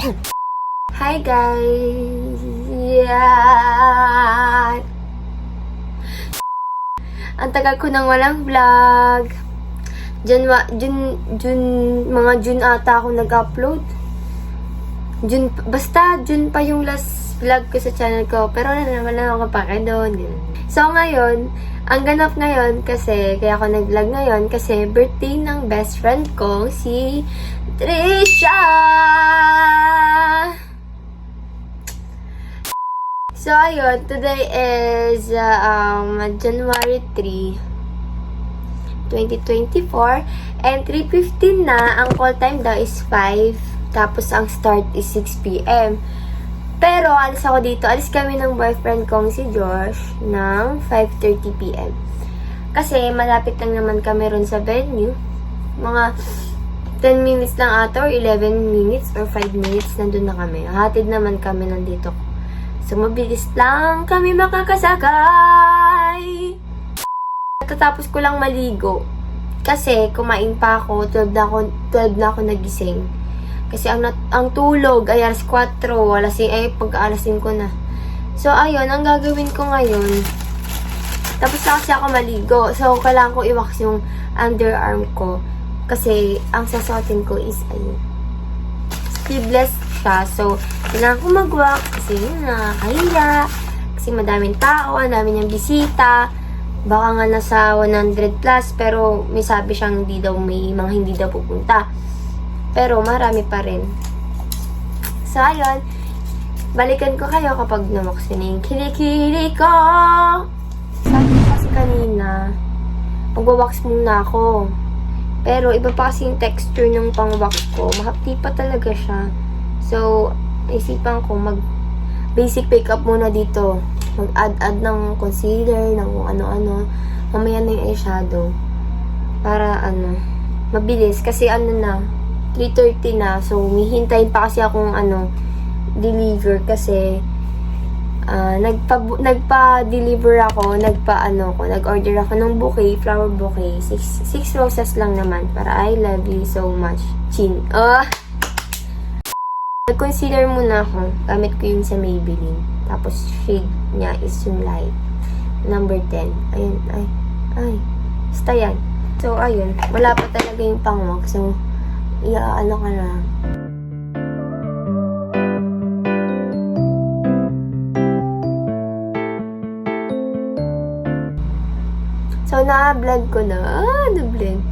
Hi guys! Yeah! Ang tagal ko nang walang vlog. Mga June ata ako nag-upload. Basta June pa yung last vlog ko sa channel ko. Pero wala ako pake doon. So ngayon, ang ganap ngayon kasi, kaya ako nag-vlog ngayon kasi birthday ng best friend ko, si Trisha! So ayun, today is January 3, 2024 and 3:15 na. Ang call time daw is 5, tapos ang start is 6 p.m. Pero alis ako dito, alis kami ng boyfriend kong si Josh ng 5:30 p.m. Kasi malapit lang naman kami ron sa venue. Mga 10 minutes lang ata or 11 minutes or 5 minutes nandun na kami. Hatid naman kami nandito. So, mabilis lang kami makakasakay. Tatapos ko lang maligo. Kasi, kumain pa ako. 12 na ako nagising. Kasi, ang tulog ay alas 4. Pagka-alasin ko na. So, ayun. Ang gagawin ko ngayon. Tapos na kasi ako maligo. So, kailangan ko i-wax yung underarm ko. Kasi, ang sasotin ko is, ayun, sleeveless siya. So, kailangan ko mag-wax kasi yun, nakakahiya. Kasi madaming tao, ang dami niyang bisita. Baka nga nasa 100 plus, pero may sabi siyang may mga hindi daw pupunta. Pero marami pa rin. So, ayun. Balikan ko kayo kapag na-wax yun yung kilikili ko. Sabi ko kasi kanina, mag-wax muna ako. Pero iba pa kasi yung texture ng pang-wax ko. Mahapdi pa talaga siya. So, isipan ko basic makeup muna dito. Mag-add ng concealer, ng kung ano-ano. Mamaya na yung eyeshadow. Para mabilis. Kasi na, 3:30 na. So, mihintayin pa kasi akong deliver kasi nagpa-deliver ako, nag-order ako ng bouquet, flower bouquet. 6 roses lang naman para I love you so much. Chin. Nag-concealer muna ako. Gamit ko yun sa Maybelline. Tapos shade niya is yung light. Number 10. Ayun. Ay. Basta yan. So, ayun. Wala pa talaga yung pang-wax. So, ka na. So, na-vlog ko na. Na-blend.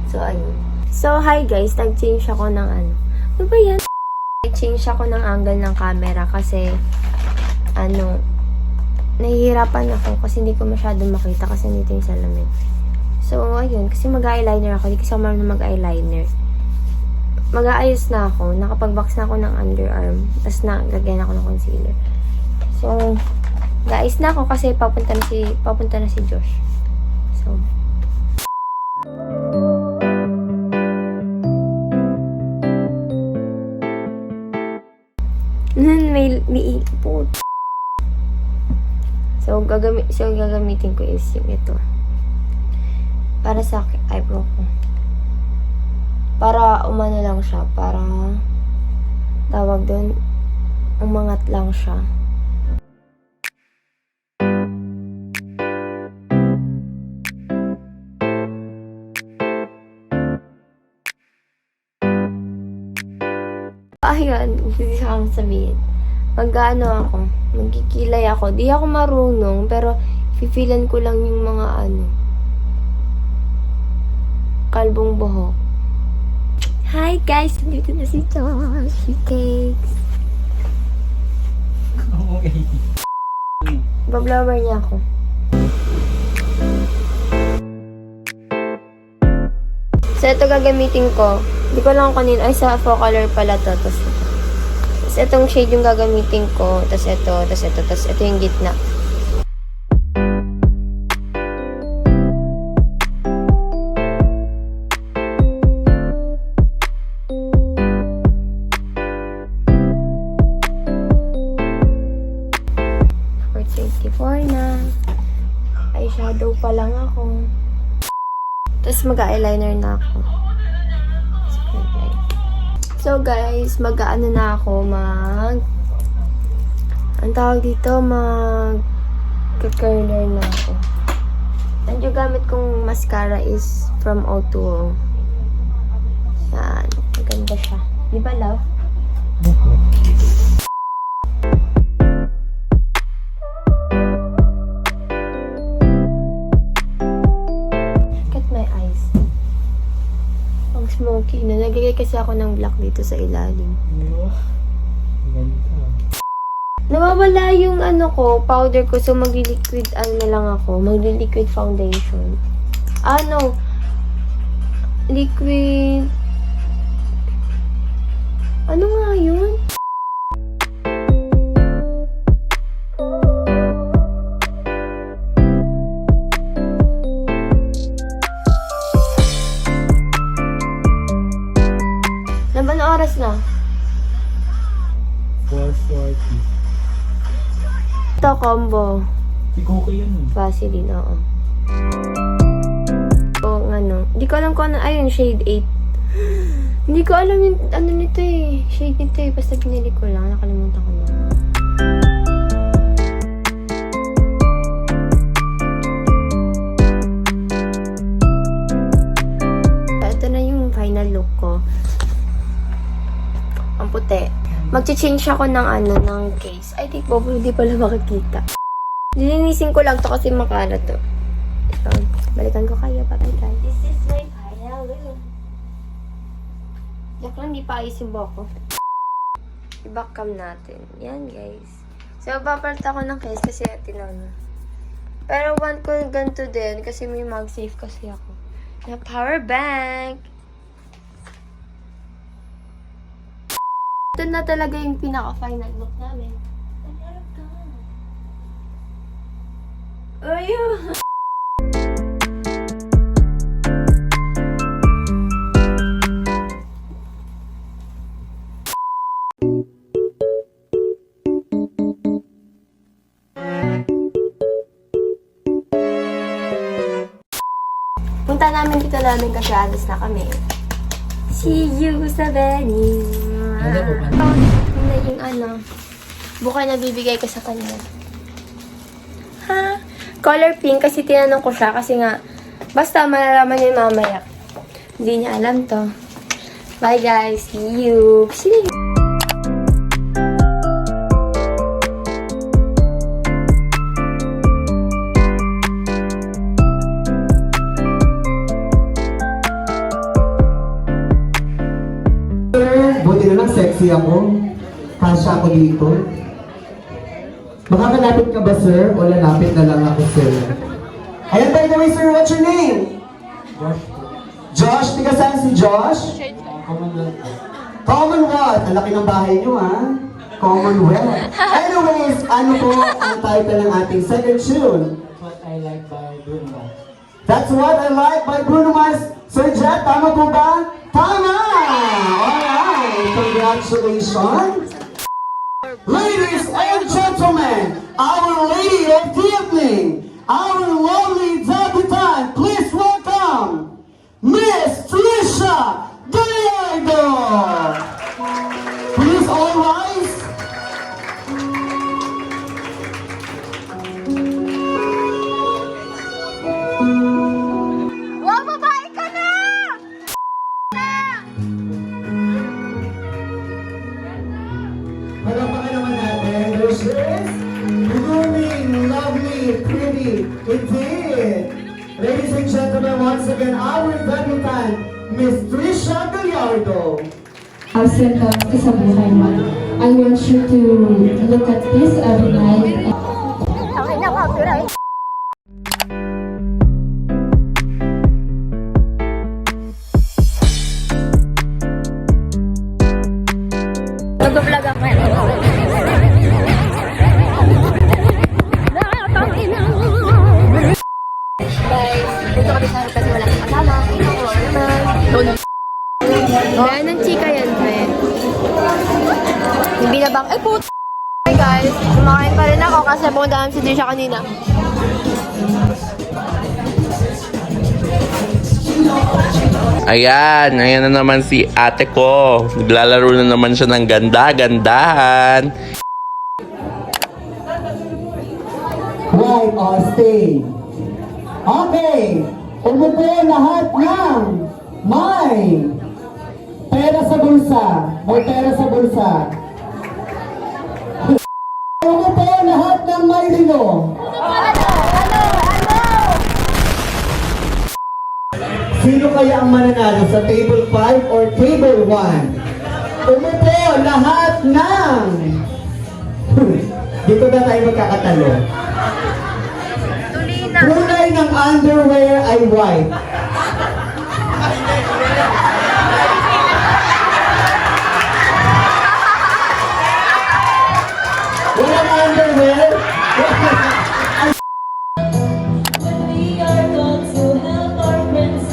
So, ayun. So, hi guys. Nag-change ako ng Ano ba yan? Nag-change ako ng angle ng camera kasi, nahihirapan ako kasi hindi ko masyadong makita kasi nito yung salamin. So, ayun. Kasi mag-eyeliner ako. Hindi kasi ako marunong mag-eyeliner. Mag-aayos na ako. Nakapag-box na ako ng underarm. Tapos lagyan ako ng concealer. So, ga-ayos na ako kasi papunta na si Josh. So, may ipot. So, gagamitin ko is yung ito. Para sa eyebrow ko. Para umano lang siya. Para tawag doon, umangat lang siya. Ayun, hindi siya kang sabihin. Magkikilay ako. Di ako marunong, pero fifilan ko lang yung mga kalbong buhok. Hi guys! Dito na si Josh. Si Cakes. Okay. Bablower niya ako. So, ito gagamitin ko. Hindi ko lang kanina. Ay, sa faux color pala to. Tapos itong shade yung gagamitin ko. Tapos ito yung gitna. For 24 na. Eyeshadow pa lang ako. Tapos mag-eyeliner na ako. So guys, mag-ano na ako, ang tawag dito, curler na ako. And yung gamit kong mascara is from O2O. Yan, maganda siya. Di ba, love? Look at my eyes. Ang smoky na. Nagigay kasi ako ng black dito sa ilalim. Nawawala yung powder ko. So, magli-liquid, na lang ako. Magli-liquid foundation. Liquid... Ano nga yun? Naman oras na? 4:40. Ito, combo. Si Cookie yun. Vaseline, oo. O, Hindi ko alam kung ano. Ayun, shade 8. Hindi ko alam yung nito eh. Shade nito eh. Basta binili ko lang. Nakalimutan ko na. Ito na yung final look ko. Ang puti. Mag-change ako ng ng case. I think hindi pala makikita. Lilinisin ko lang to kasi makalat to. Ito. Balikan ko kayo. Bye guys. This is my final look. Yak lang, di pa ayos yung buhok ko. I-backcam natin. Yan, guys. So, babart ako ng case kasi tinano. Pero want ko ganito din kasi may mag-save kasi ako. Na power bank. Ito na talaga yung pinaka-final look namin. Nagharap ka. Ayun. Punta namin dito namin kasi alas na kami. See you sa venue. Yung buka na bibigay ko sa kanya. Ha? Color pink kasi tinanong ko siya kasi nga basta malalaman niya mamaya. Hindi niya alam to. Bye guys. See you. See you. Buti na lang sexy ako. Kasha ako dito. Makakalapit ka ba, sir? O lalapit na lang ako, sir? Ayan, by the way, sir, what's your name? Josh. Josh? Tiga saan si Josh? Commonwealth. Commonwealth. Ang laki ng bahay niyo, ha? Commonwealth. Anyways, ano po ang title ng ating second tune? What I Like by Bruno Mars. That's What I Like by Bruno Mars. Sir Jet, tama po ba? Tama! Alright, congratulations! Ladies and gentlemen, our lady of the evening, our lovely debutante, please welcome Miss Trisha Gallardo! Please all rise. Wow, babae ka na! Palapakan naman natin, there she is, blooming, lovely, pretty, indeed. Ladies and gentlemen, once again, our debutante, Miss Trisha Gallardo. Absent ka sa buhay mo. I want you to look at this every night. Okay na, copyright. Nag-vlog ako. Guys, dito kami sa harap kasi wala kang kasama. Kaya ng chika yan, friend. Hindi na bang... Ay, puto! Hi guys, kumakain pa rin ako kasi pumunta namin si Trisha kanina. Ayan na naman si ate ko. Naglalaro na naman siya ng ganda-gandahan. Right, stay. Okay. Umupo lahat ng may pera sa bulsa. May pera sa bulsa. Umupo lahat ng may lino. Sino kaya ang mananalo sa table 5 or table 1? Umupo lahat ng... Dito na tayo magkakatalo. Kulay ng underwear ay white. Walang underwear? We are going to help our friends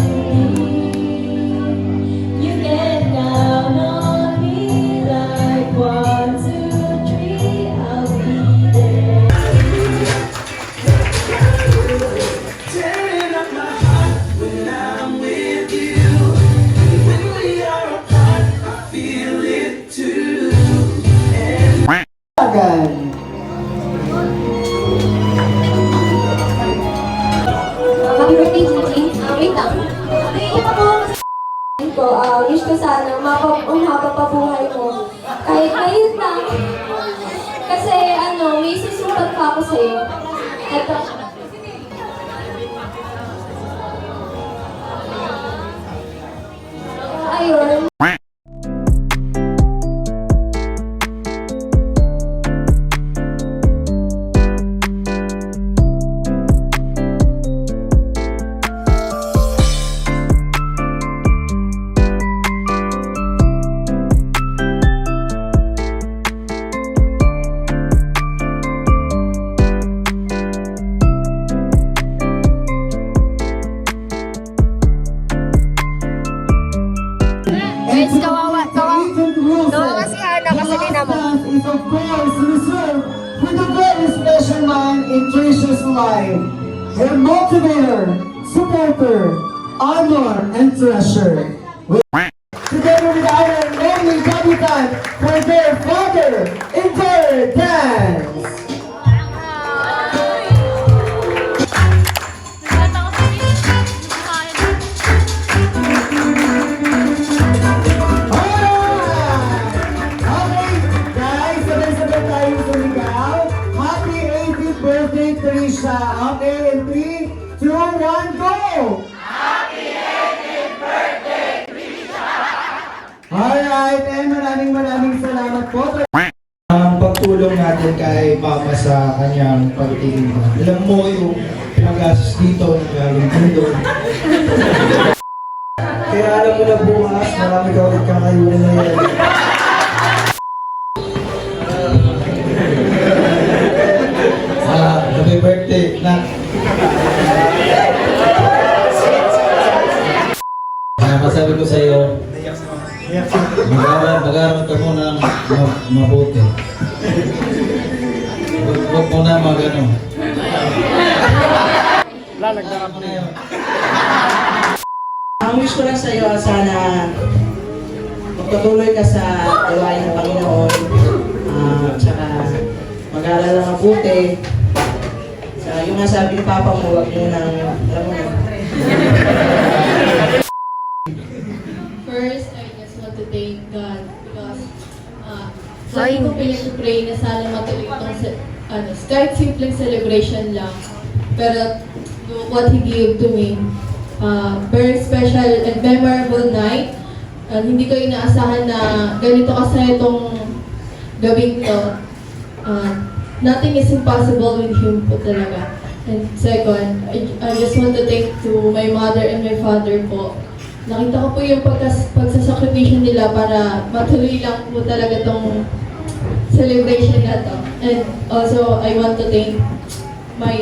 You can count on me like 1, 2, 3, I'll be there. Agad. Happy birthday, Gigi. Wait lang. Wish ko sana mahaba pa buhay mo. Kahit ngayon lang. Kasi may susulat pa ako sa'yo. Ito. Ayun. Guys, kawawa si Hana kasi dinamo. Is of course reserved for the very special man in Tricia's life. Her motivator, supporter, honor, and treasure. Together with our amazing capitan for their father in their dance. Okay, guys, sabay-sabay tayong sumigaw. Happy 18th birthday, Tricia. Okay, in 3, 2, 1, go! Alright, and maraming salamat po. Ang pagtulong natin kay Papa sa kanyang pagtitinda. Alam mo yung pinag-asos dito, galing doon. Kaya alam mo na bukas, marami ka ulit kakayunan na yan. Happy birthday, Nak. Masabi ko sa iyo, mag-aaral ka muna ng mabuti. Huwag mo na mag-ano. Lalagdaran mo na yun. Ang wish ko lang sa iyo, sana magpatuloy ka sa gawain ng Panginoon. Tsaka mag-aaral na mabuti. Tsaka yung nga sabi ni Papa mo, huwag mo nang, alam mo na. First, I just want to thank God because lagi ko pinag-pray na sana matuloy itong kahit simpleng celebration lang. Pero what He gave to me, very special and memorable night. Hindi ko inaasahan na ganito kasaya itong gabing to. Nothing is impossible with Him po talaga. And second, I just want to thank to my mother and my father po. Nakita ko po yung pagsasakripisyon nila para matuloy lang po talaga tong celebration na to. And also, I want to thank my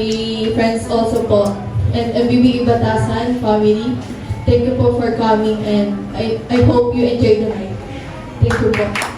friends also po and MBB Batasan family. Thank you po for coming and I hope you enjoy the night. Thank you po.